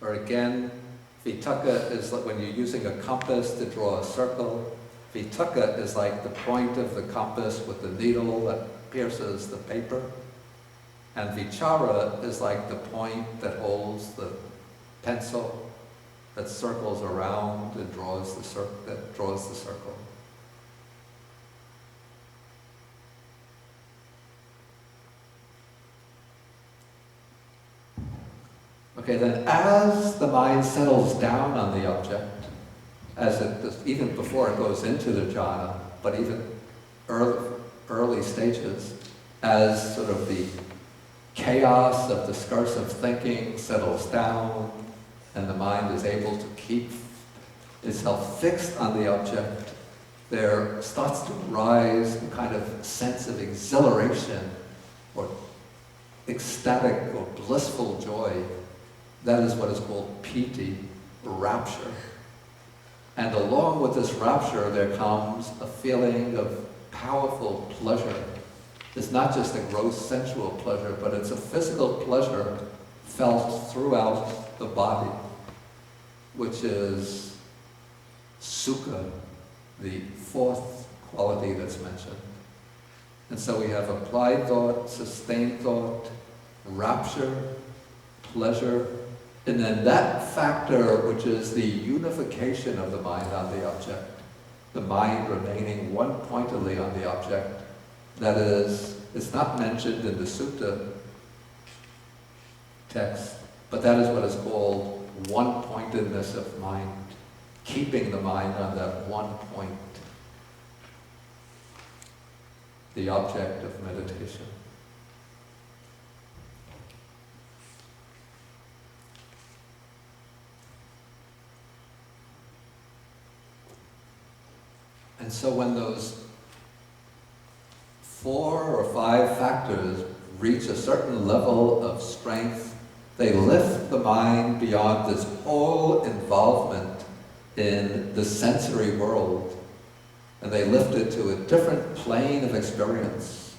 Or again, vitakka is like when you're using a compass to draw a circle. Vitakka is like the point of the compass with the needle that pierces the paper. And vichara is like the point that holds the pencil that circles around and draws the circle. Okay, then as the mind settles down on the object, even before it goes into the jhana, but even early stages, as sort of the chaos of discursive thinking settles down and the mind is able to keep itself fixed on the object, there starts to rise a kind of sense of exhilaration or ecstatic or blissful joy. That is what is called piti, rapture. And along with this rapture, there comes a feeling of powerful pleasure. It's not just a gross sensual pleasure, but it's a physical pleasure felt throughout the body, which is sukha, the fourth quality that's mentioned. And so we have applied thought, sustained thought, rapture, pleasure, and then that factor, which is the unification of the mind on the object, the mind remaining one-pointedly on the object, that is, it's not mentioned in the sutta text, but that is what is called one-pointedness of mind, keeping the mind on that one point, the object of meditation. And so when those 4 or 5 factors reach a certain level of strength, they lift the mind beyond this whole involvement in the sensory world, and they lift it to a different plane of experience,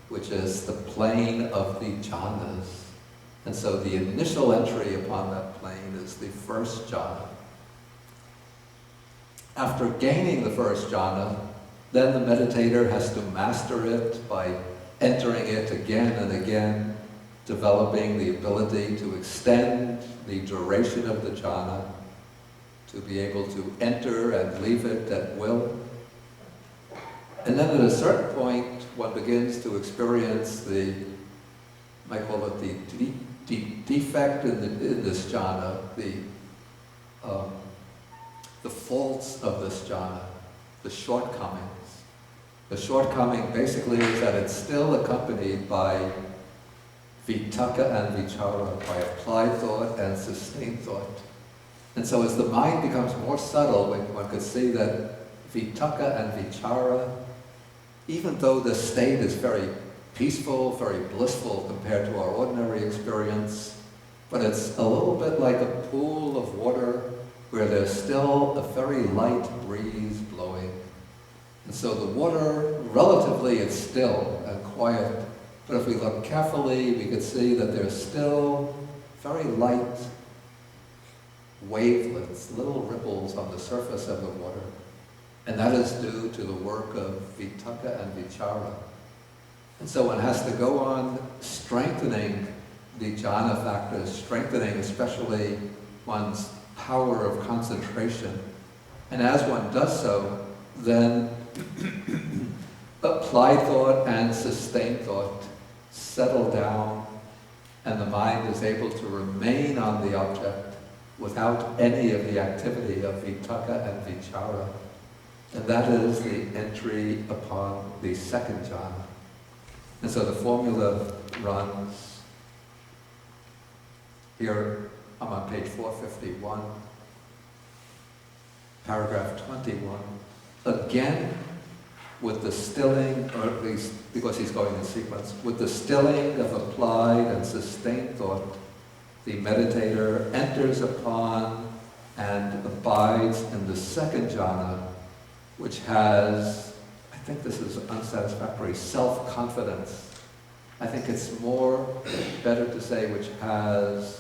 which is the plane of the jhanas. And so the initial entry upon that plane is the first jhana. After gaining the first jhana, then the meditator has to master it by entering it again and again, developing the ability to extend the duration of the jhana, to be able to enter and leave it at will. And then at a certain point, one begins to experience the, I call it the defect in this jhana, the faults of this jhana, the shortcomings. The shortcoming basically is that it's still accompanied by vitakka and vichara, by applied thought and sustained thought. And so as the mind becomes more subtle, one could see that vitakka and vichara, even though the state is very peaceful, very blissful compared to our ordinary experience, but it's a little bit like a pool of water where there's still a very light breeze blowing. And so the water, relatively, it's still and quiet, but if we look carefully, we could see that there's still very light wavelets, little ripples on the surface of the water. And that is due to the work of vitakka and vichara. And so one has to go on strengthening the jhana factors, strengthening especially one's power of concentration. And as one does so, then applied thought and sustained thought settle down, and the mind is able to remain on the object without any of the activity of vitakka and vichara. And that is the entry upon the second jhana. And so the formula runs here. I'm on page 451, paragraph 21. Again, with the stilling, or at least because he's going in sequence, with the stilling of applied and sustained thought, the meditator enters upon and abides in the second jhana, which has, I think this is unsatisfactory, self-confidence. I think it's better to say which has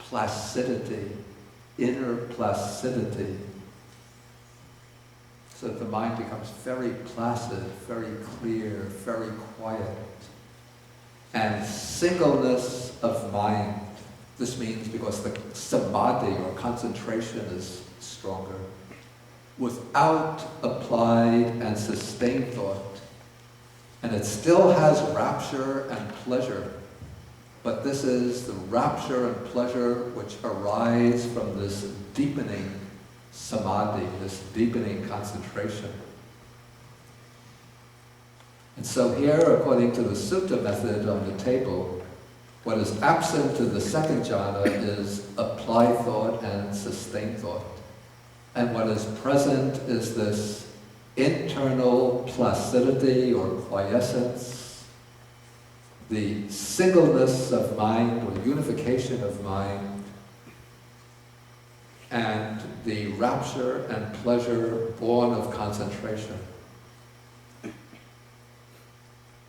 placidity, inner placidity, so that the mind becomes very placid, very clear, very quiet. And singleness of mind. This means because the samadhi or concentration is stronger. Without applied and sustained thought. And it still has rapture and pleasure. But this is the rapture and pleasure which arise from this deepening samadhi, this deepening concentration. And so here, according to the sutta method on the table, what is absent to the second jhana is applied thought and sustained thought. And what is present is this internal placidity or quiescence, the singleness of mind or unification of mind, and the rapture and pleasure born of concentration.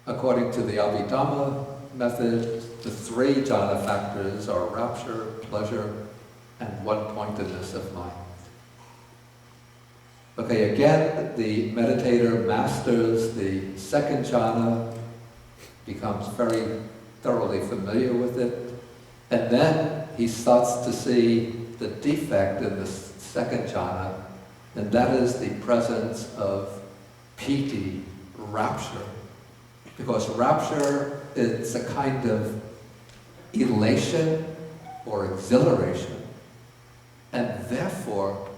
According to the Abhidhamma method, the three jhana factors are rapture, pleasure, and one-pointedness of mind. Okay, again, the meditator masters the second jhana, becomes very thoroughly familiar with it, and then he starts to see the defect in the second jhana, and that is the presence of piti, rapture. Because rapture is a kind of elation or exhilaration, and therefore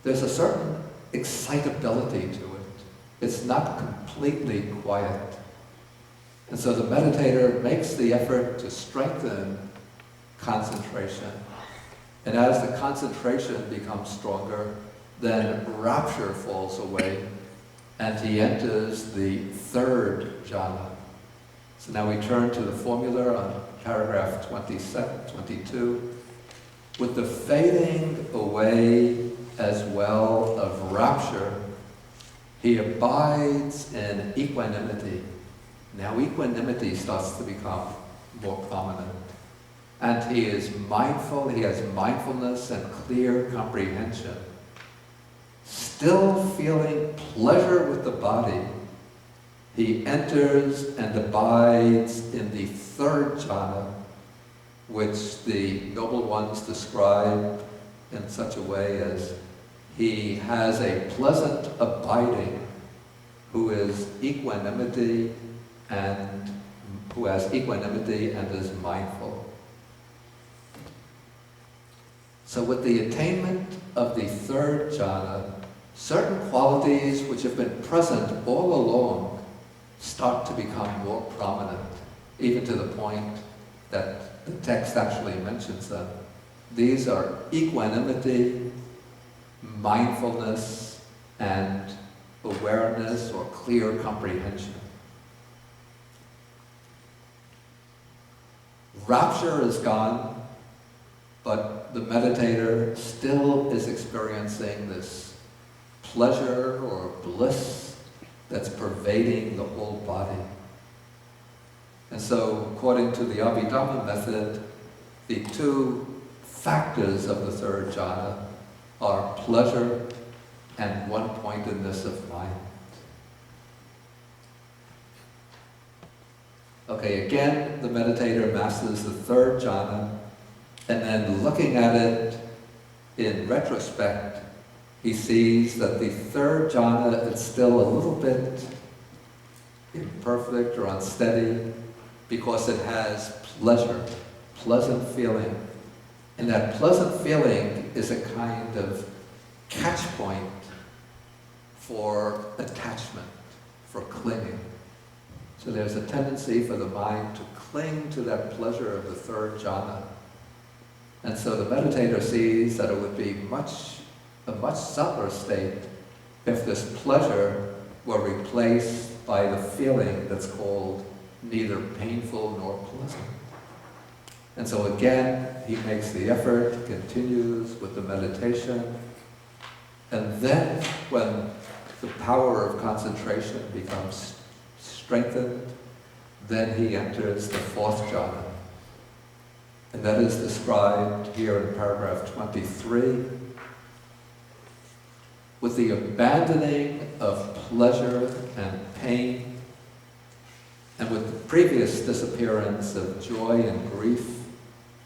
there's a certain excitability to it. It's not completely quiet. And so the meditator makes the effort to strengthen concentration. And as the concentration becomes stronger, then rapture falls away, and he enters the third jhana. So now we turn to the formula on paragraph 22. With the fading away as well of rapture, he abides in equanimity. Now equanimity starts to become more prominent. And he is mindful, he has mindfulness and clear comprehension. Still feeling pleasure with the body, he enters and abides in the third jhana, which the Noble Ones describe in such a way as he has a pleasant abiding who has equanimity and is mindful. So with the attainment of the third jhana, certain qualities which have been present all along start to become more prominent, even to the point that the text actually mentions them. These are equanimity, mindfulness, and awareness or clear comprehension. Rapture is gone, but the meditator still is experiencing this pleasure or bliss that's pervading the whole body. And so, according to the Abhidhamma method, the two factors of the third jhana are pleasure and one-pointedness of mind. Okay, again, the meditator masters the third jhana, and then looking at it in retrospect, he sees that the third jhana is still a little bit imperfect or unsteady because it has pleasure, pleasant feeling. And that pleasant feeling is a kind of catch point for attachment, for clinging. So there's a tendency for the mind to cling to that pleasure of the third jhana. And so the meditator sees that it would be a much subtler state if this pleasure were replaced by the feeling that's called neither painful nor pleasant. And so again, he makes the effort, continues with the meditation, and then when the power of concentration becomes strengthened, then he enters the fourth jhana. And that is described here in paragraph 23 with the abandoning of pleasure and pain, and with the previous disappearance of joy and grief,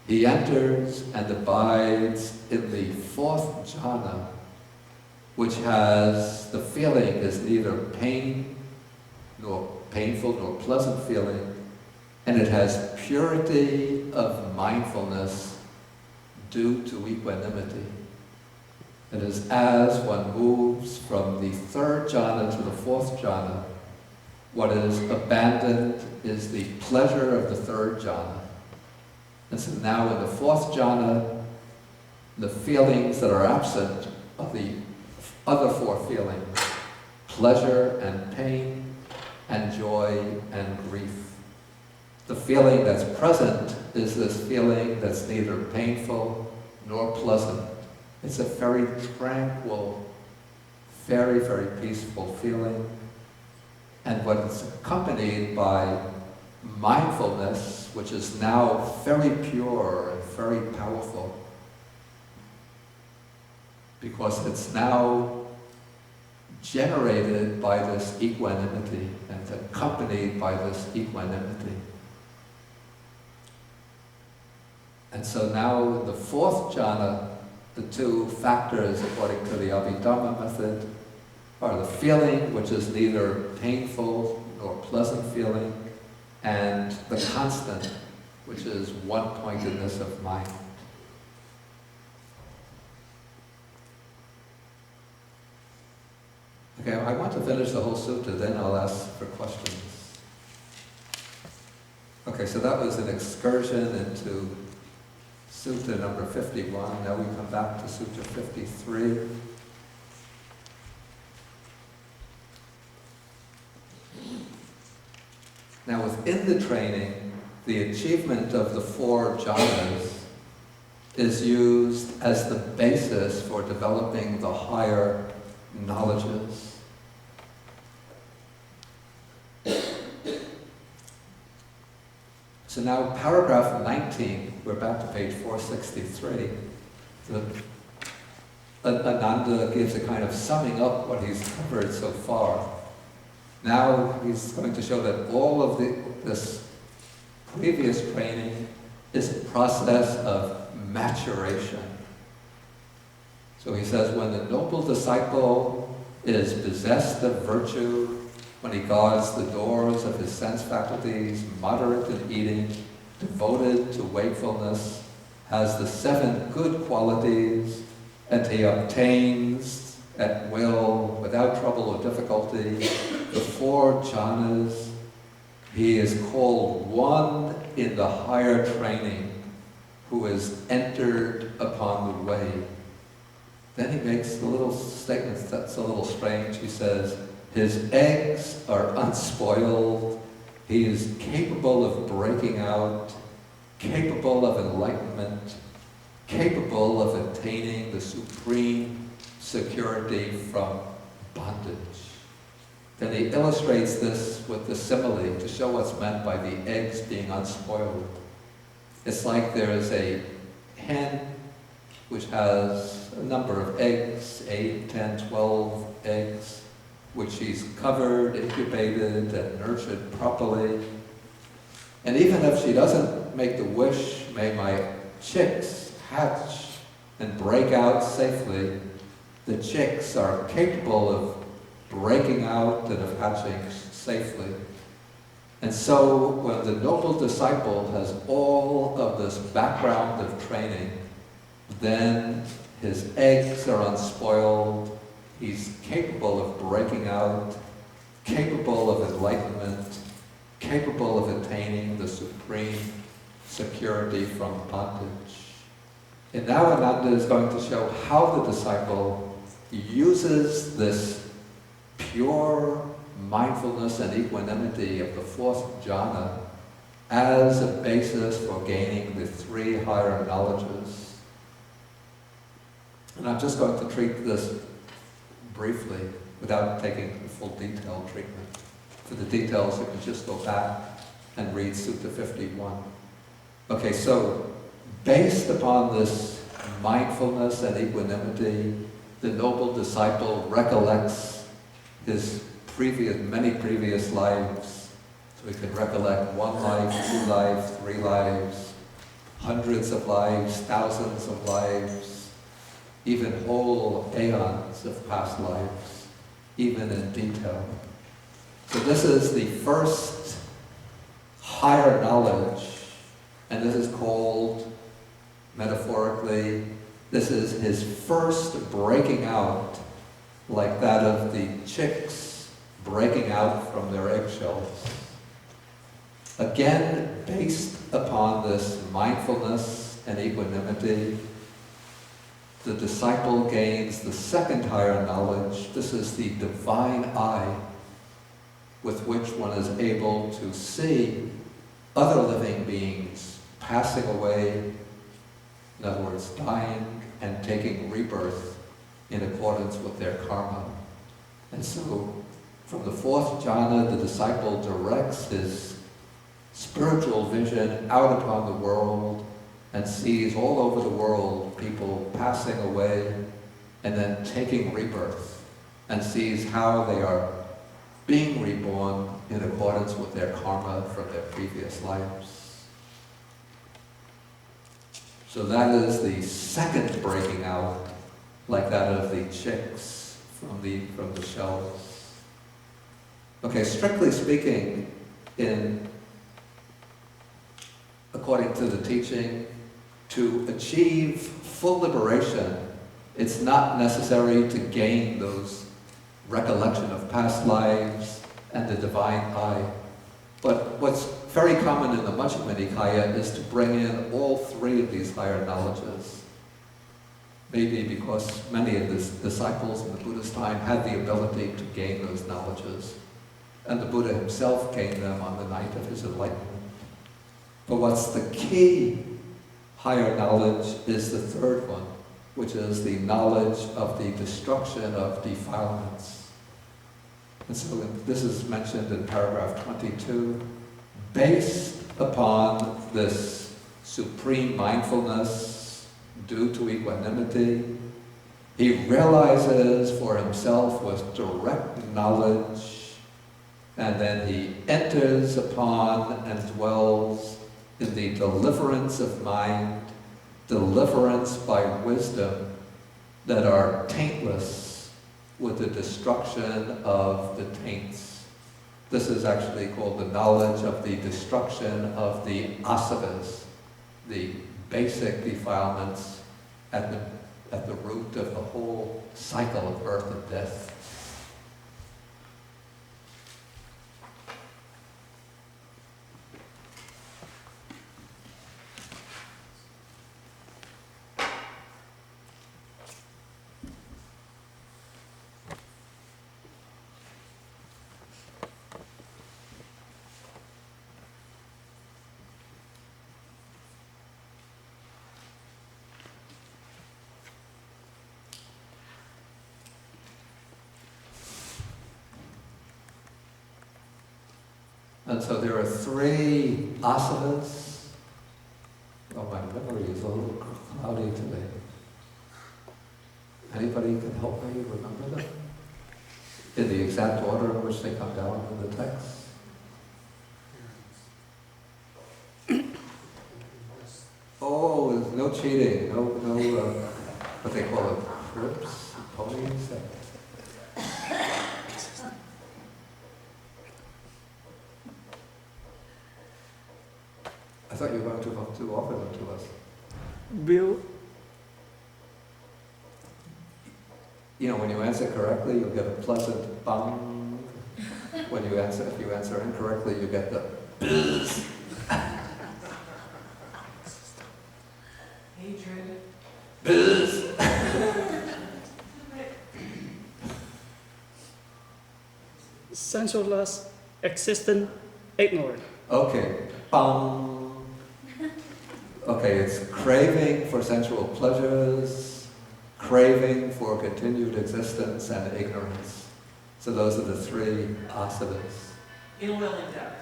he enters and abides in the fourth jhana, which has the feeling is neither painful nor pleasant feeling, and it has purity of mindfulness due to equanimity. It is as one moves from the third jhana to the fourth jhana, what is abandoned is the pleasure of the third jhana. And so now in the fourth jhana, the feelings that are absent of the other four feelings, pleasure and pain and joy and grief. The feeling that's present is this feeling that's neither painful nor pleasant. It's a very tranquil, very, very peaceful feeling. And when it's accompanied by mindfulness, which is now very pure and very powerful, because it's now generated by this equanimity and accompanied by this equanimity. And so now in the fourth jhana, the two factors, according to the Abhidharma method, are the feeling, which is neither painful nor pleasant feeling, and the constant, which is one-pointedness of mind. Okay, I want to finish the whole sutta, then I'll ask for questions. Okay, so that was an excursion into Sutta number 51. Now we come back to Sutta 53. Now within the training, the achievement of the four jhanas is used as the basis for developing the higher knowledges. So now paragraph 19, we're back to page 463. Ananda gives a kind of summing up what he's covered so far. Now he's going to show that all of this previous training is a process of maturation. So he says, when the noble disciple is possessed of virtue, when he guards the doors of his sense faculties, moderate in eating, devoted to wakefulness, has the 7 good qualities, and he obtains at will, without trouble or difficulty, the 4 jhanas, he is called one in the higher training, who is entered upon the way. Then he makes a little statement that's a little strange. He says, his eggs are unspoiled, he is capable of breaking out, capable of enlightenment, capable of attaining the supreme security from bondage. Then he illustrates this with the simile to show what's meant by the eggs being unspoiled. It's like there is a hen which has a number of eggs, 8, 10, 12 eggs, which she's covered, incubated, and nurtured properly. And even if she doesn't make the wish, may my chicks hatch and break out safely, the chicks are capable of breaking out and of hatching safely. And so when the noble disciple has all of this background of training, then his eggs are unspoiled, he's capable of breaking out, capable of enlightenment, capable of attaining the supreme security from bondage. And now Ananda is going to show how the disciple uses this pure mindfulness and equanimity of the 4th jhana as a basis for gaining the 3 higher knowledges. And I'm just going to treat this briefly without taking the full detailed treatment. For the details, you can just go back and read Sutta 51. Okay, so based upon this mindfulness and equanimity, the noble disciple recollects his many previous lives. So he can recollect 1 life, 2 lives, 3 lives, hundreds of lives, thousands of lives, even whole aeons of past lives, even in detail. So this is the first higher knowledge, and this is called, metaphorically, this is his first breaking out, like that of the chicks breaking out from their eggshells. Again, based upon this mindfulness and equanimity, the disciple gains the second higher knowledge. This is the divine eye, with which one is able to see other living beings passing away, in other words, dying and taking rebirth in accordance with their karma. And so, from the 4th jhana, the disciple directs his spiritual vision out upon the world and sees all over the world people passing away and then taking rebirth, and sees how they are being reborn in accordance with their karma from their previous lives. So that is the second breaking out, like that of the chicks from the shells. Okay, strictly speaking, according to the teaching, to achieve full liberation, it's not necessary to gain those recollection of past lives and the divine eye. But what's very common in the Majjhima Nikaya is to bring in all 3 of these higher knowledges. Maybe because many of the disciples in the Buddha's time had the ability to gain those knowledges, and the Buddha himself gained them on the night of his enlightenment. But what's the key higher knowledge is the 3rd one, which is the knowledge of the destruction of defilements. And so this is mentioned in paragraph 22. Based upon this supreme mindfulness due to equanimity, he realizes for himself with direct knowledge, and then he enters upon and dwells in the deliverance of mind, deliverance by wisdom, that are taintless with the destruction of the taints. This is actually called the knowledge of the destruction of the asavas, the basic defilements at the root of the whole cycle of birth and death. And so there are 3 asanas. Oh, my memory is a little cloudy today. Anybody can help me remember them? In the exact order in which they come down in the text? Oh, there's no cheating, no, what they call it, crips, ponies. I thought you were going to offer them to us. Bill? You know, when you answer correctly, you'll get a pleasant bang. If you answer incorrectly, you get the buzz. Hatred. Buzz. Sensualness, existent, ignorant. Okay, bang. Okay, it's craving for sensual pleasures, craving for continued existence, and ignorance. So those are the 3 asanas. Ill will and death.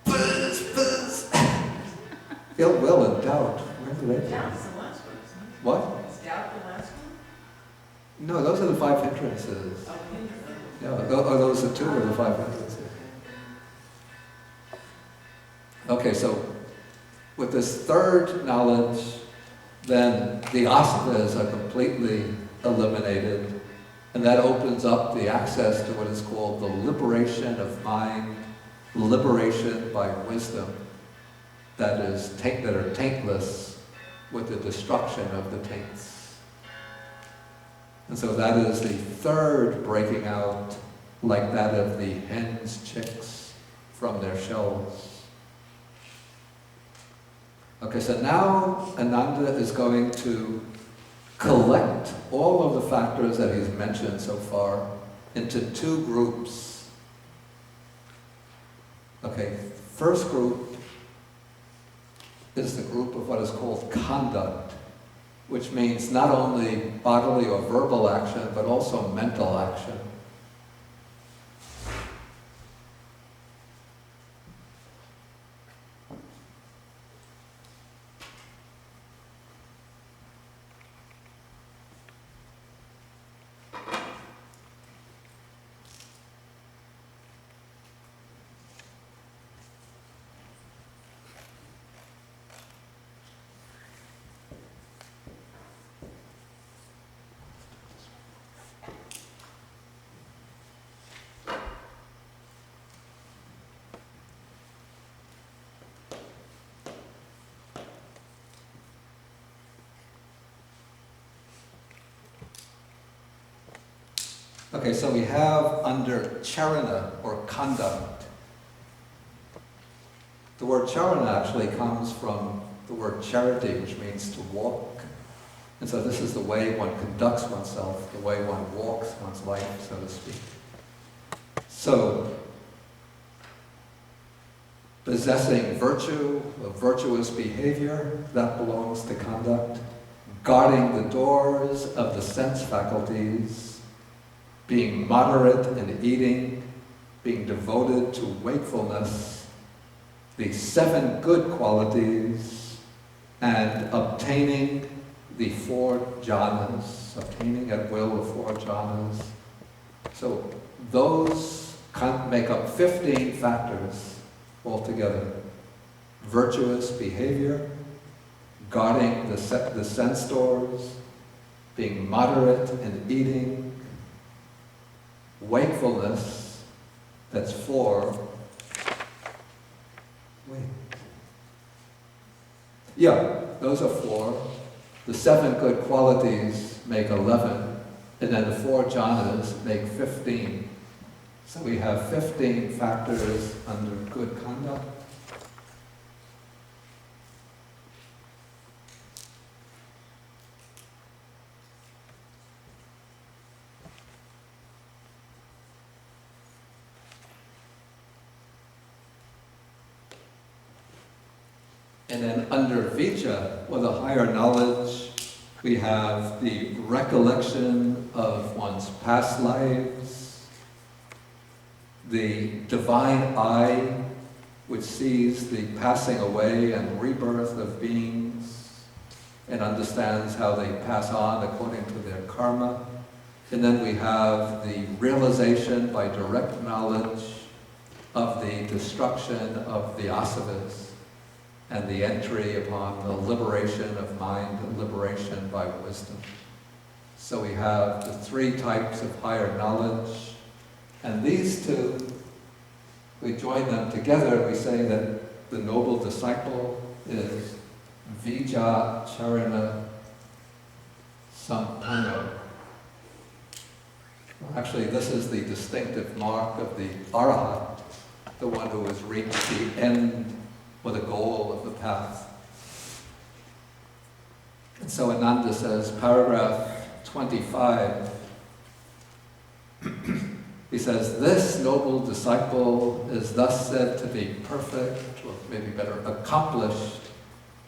Buzz, buzz. Ill will and doubt. Where do they come? Doubt's the last one, isn't it? What? Is doubt the last one? No, those are the 5 hindrances. Oh, hindrance. Yeah, those are 2 of the 5 hindrances. Okay, so with this third knowledge, then the asavas are completely eliminated, and that opens up the access to what is called the liberation of mind, liberation by wisdom, that are taintless with the destruction of the taints. And so that is the third breaking out, like that of the hen's chicks from their shells. Okay, so now Ananda is going to collect all of the factors that he's mentioned so far into 2 groups. Okay, first group is the group of what is called conduct, which means not only bodily or verbal action, but also mental action. Okay, so we have under charana, or conduct. The word charana actually comes from the word charity, which means to walk. And so this is the way one conducts oneself, the way one walks one's life, so to speak. So, possessing virtue, a virtuous behavior, that belongs to conduct. Guarding the doors of the sense faculties, being moderate in eating, being devoted to wakefulness, the 7 good qualities, and obtaining the 4 jhanas, obtaining at will the 4 jhanas. So those make up 15 factors altogether. Virtuous behavior, guarding the sense doors, being moderate in eating, wakefulness, that's 4. Wait. Yeah, those are 4. The 7 good qualities make 11, and then the 4 jhanas make 15. So we have 15 factors under good conduct. And then under Vijja, or the higher knowledge, we have the recollection of one's past lives, the divine eye, which sees the passing away and rebirth of beings and understands how they pass on according to their karma. And then we have the realization by direct knowledge of the destruction of the asavas, and the entry upon the liberation of mind and liberation by wisdom. So we have the 3 types of higher knowledge, and these 2, we join them together, we say that the noble disciple is Vijja Charana Sampanno. Actually, this is the distinctive mark of the Arhat, the one who has reached the end or the goal of the path. And so Ananda says, paragraph 25, he says, this noble disciple is thus said to be perfect, or maybe better, accomplished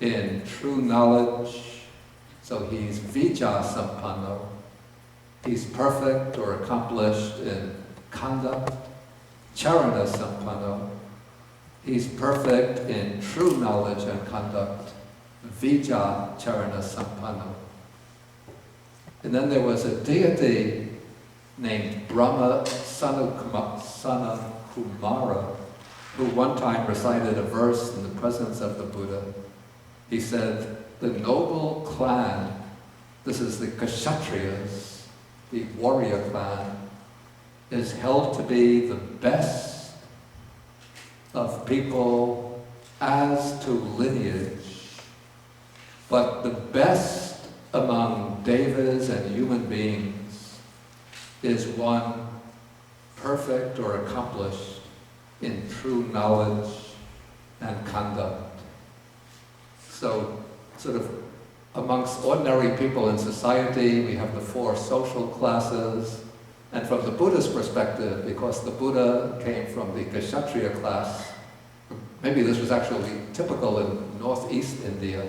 in true knowledge. So he's Vijja Sampanno. He's perfect or accomplished in conduct. Charana Sampanno. He's perfect in true knowledge and conduct, vijja charana sampanna. And then there was a deity named Brahma Sanakumara, who one time recited a verse in the presence of the Buddha. He said, the noble clan, this is the Kshatriyas, the warrior clan, is held to be the best of people as to lineage, but the best among devas and human beings is one perfect or accomplished in true knowledge and conduct. So, sort of amongst ordinary people in society, we have the 4 social classes. And from the Buddhist perspective, because the Buddha came from the Kshatriya class, maybe this was actually typical in northeast India,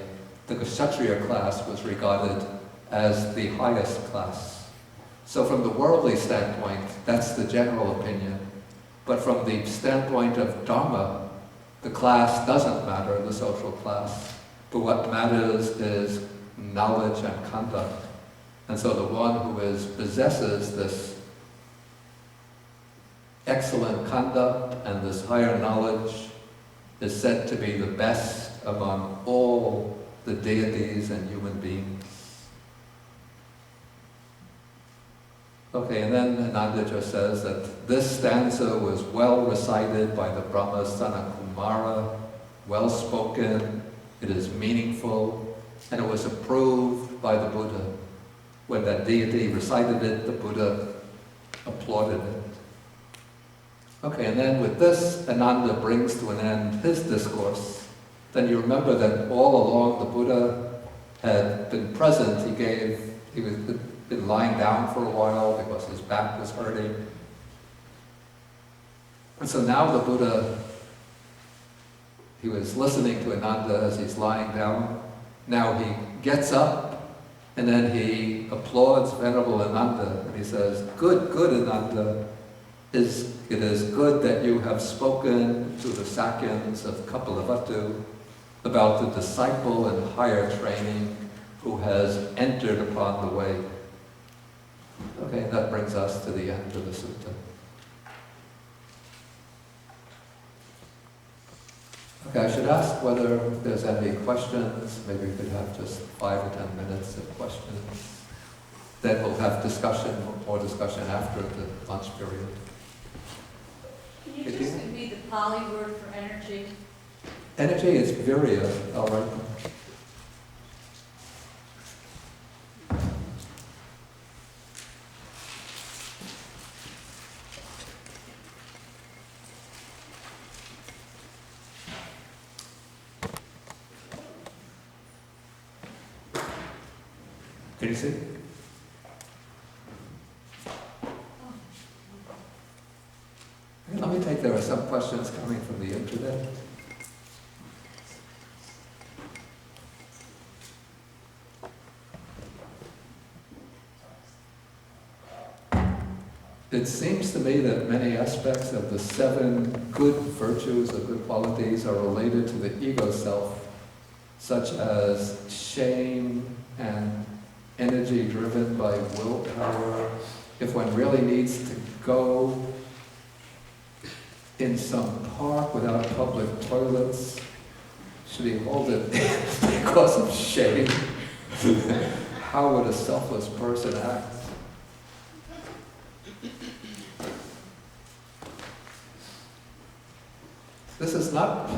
the Kshatriya class was regarded as the highest class. So from the worldly standpoint, that's the general opinion. But from the standpoint of Dharma, the class doesn't matter, the social class. But what matters is knowledge and conduct. And so the one who possesses this excellent conduct and this higher knowledge is said to be the best among all the deities and human beings. Okay, and then Ananda just says that this stanza was well recited by the Brahma Sanakumara, well spoken, it is meaningful, and it was approved by the Buddha. When that deity recited it, the Buddha applauded it. Okay, and then with this, Ananda brings to an end his discourse. Then you remember that all along the Buddha had been present. He was been lying down for a while because his back was hurting. And so now the Buddha, he was listening to Ananda as he's lying down. Now he gets up and then he applauds Venerable Ananda and he says, good, Ananda. It is good that you have spoken to the Sakyans of Kapilavatthu about the disciple in higher training who has entered upon the way. Okay, that brings us to the end of the sutta. Okay, I should ask whether there's any questions. Maybe we could have just 5 or 10 minutes of questions. Then we'll have more discussion after the lunch period. Can you just give me the Pali word for energy? Energy is virya, all right. Can you see? Let me take, there are some questions coming from the internet. It seems to me that many aspects of the 7 good virtues or good qualities are related to the ego self, such as shame and energy driven by willpower. If one really needs to go in some park without public toilets, should he hold it because of shame? How would a selfless person act? This is not...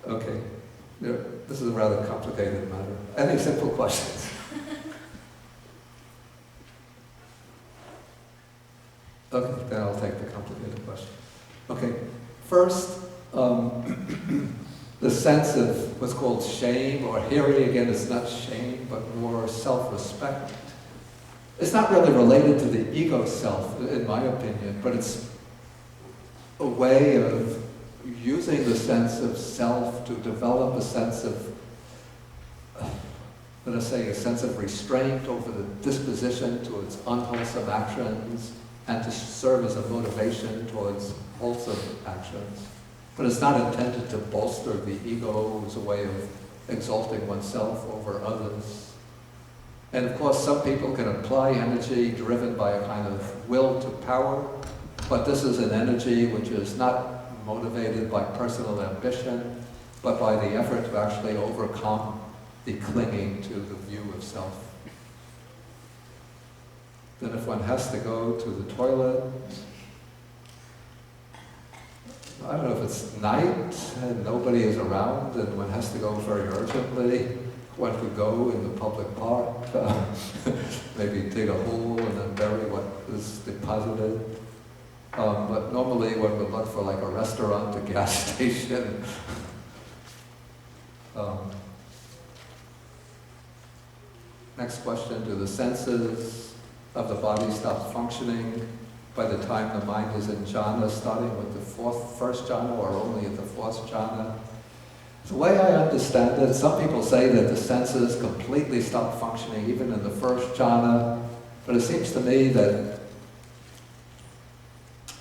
Okay, this is a rather complicated matter. Any simple questions? Okay, then I'll take the complicated question. Okay, first, the sense of what's called shame, or here again, it's not shame, but more self-respect. It's not really related to the ego self, in my opinion, but it's a way of using the sense of self to develop a sense of let us say, a sense of restraint over the disposition towards unwholesome actions and to serve as a motivation towards wholesome actions. But it's not intended to bolster the ego as a way of exalting oneself over others. And of course, some people can apply energy driven by a kind of will to power, but this is an energy which is not motivated by personal ambition, but by the effort to actually overcome the clinging to the view of self. Then if one has to go to the toilet, I don't know if it's night and nobody is around and one has to go very urgently, one could go in the public park, maybe dig a hole and then bury what is deposited. But normally one would look for like a restaurant, a gas station. Next question, do the senses of the body stop functioning by the time the mind is in jhana, starting with the first jhana or only at the fourth jhana? The way I understand it, some people say that the senses completely stop functioning even in the first jhana, but it seems to me that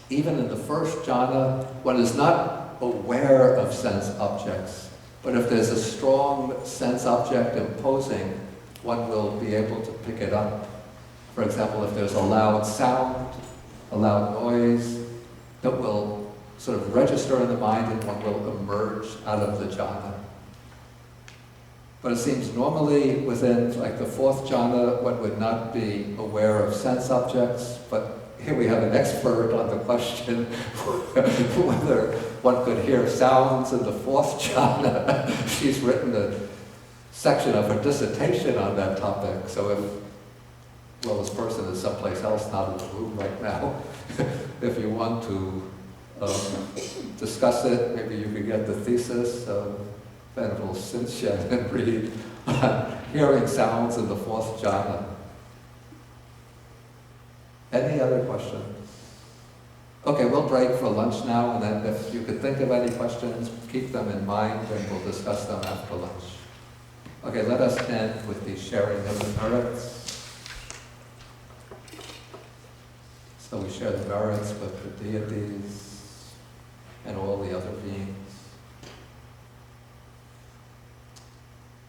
even in the first jhana, one is not aware of sense objects, but if there's a strong sense object imposing, one will be able to pick it up. For example, if there's a loud sound, a loud noise, that will sort of register in the mind and one will emerge out of the jhana. But it seems normally within like the fourth jhana, one would not be aware of sense objects, but here we have an expert on the question whether one could hear sounds in the fourth jhana. She's written a section of her dissertation on that topic, so if, well, this person is someplace else, not in the room right now, if you want to discuss it, maybe you could get the thesis of Venerable Cynthia and read on hearing sounds in the fourth jhana. Any other questions? Okay, we'll break for lunch now, and then if you could think of any questions, keep them in mind, and we'll discuss them after lunch. Okay, let us end with the sharing of the merits. So we share the merits with the deities and all the other beings.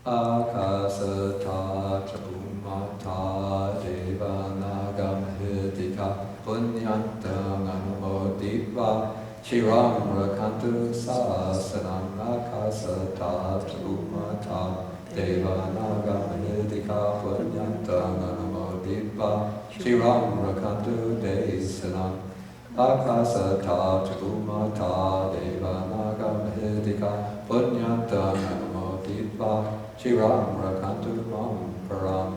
Akasata Chabumata Devanagam Hidika Punyantam Anumodiva Chiram Rakantu Sasanam Akasata Chabumata Devanagam Hidika Punyantam Anumodiva Chiram Rakantu Desanam Akasata Chabumata Devanagam Hidika Punyantam Anumodiva Chiram Rakantu Mam Param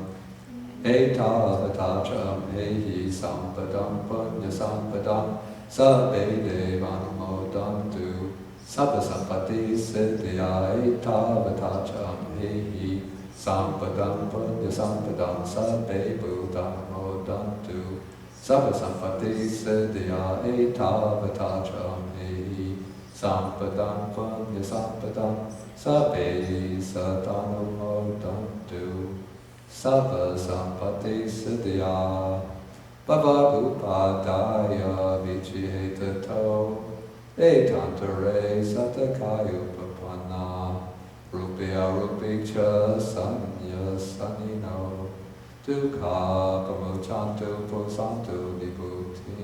Etavatacha Hehi Sampadam Punya Sampadam Sabbe Devanumodantu Sabba Sampati Siddhya Etavatacha Hehi Sampadam Punya Sampadam Sabbe Buddhanumodantu Sabba Sampati Siddhya Etavatacha Hehi Sampadam Punya Sampadam Sabbe Satanumodantu Sabba Sampati Siddhya Bhavagupadaya Vichihetato Etantare Satakayupapanna Rupya Rupicha Sanya Sanino Dukha Pamochantu Pusantu Vibhuti.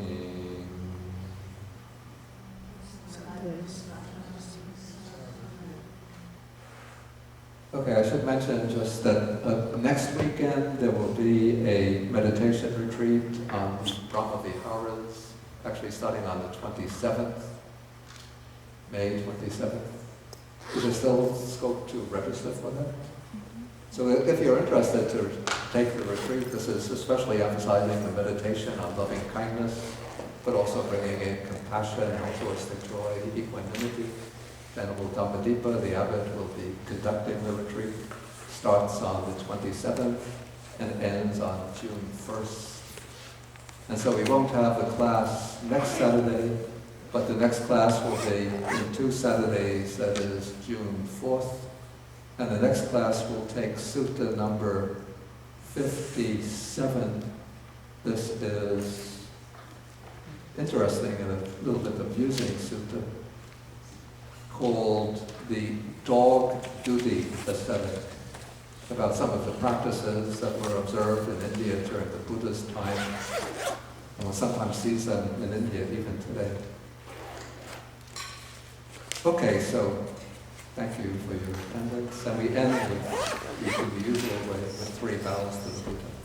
Okay, I should mention just that next weekend there will be a meditation retreat on Brahma Viharas, actually starting on the 27th, May 27th. Is there still scope to register for that? So if you're interested to take the retreat, this is especially emphasizing the meditation on loving kindness, but also bringing in compassion, altruistic joy, equanimity. Venerable Dhammadipa, the abbot, will be conducting the retreat. Starts on the 27th and ends on June 1st. And so we won't have the class next Saturday, but the next class will be in 2 Saturdays, that is June 4th And the next class will take Sutta number 57. This is interesting and a little bit amusing sutta called the dog duty ascetic, about some of the practices that were observed in India during the Buddha's time. And one sometimes sees them in India even today. Okay, so thank you for your attendance. And we end with, in the usual way, with 3 bows to the Buddha.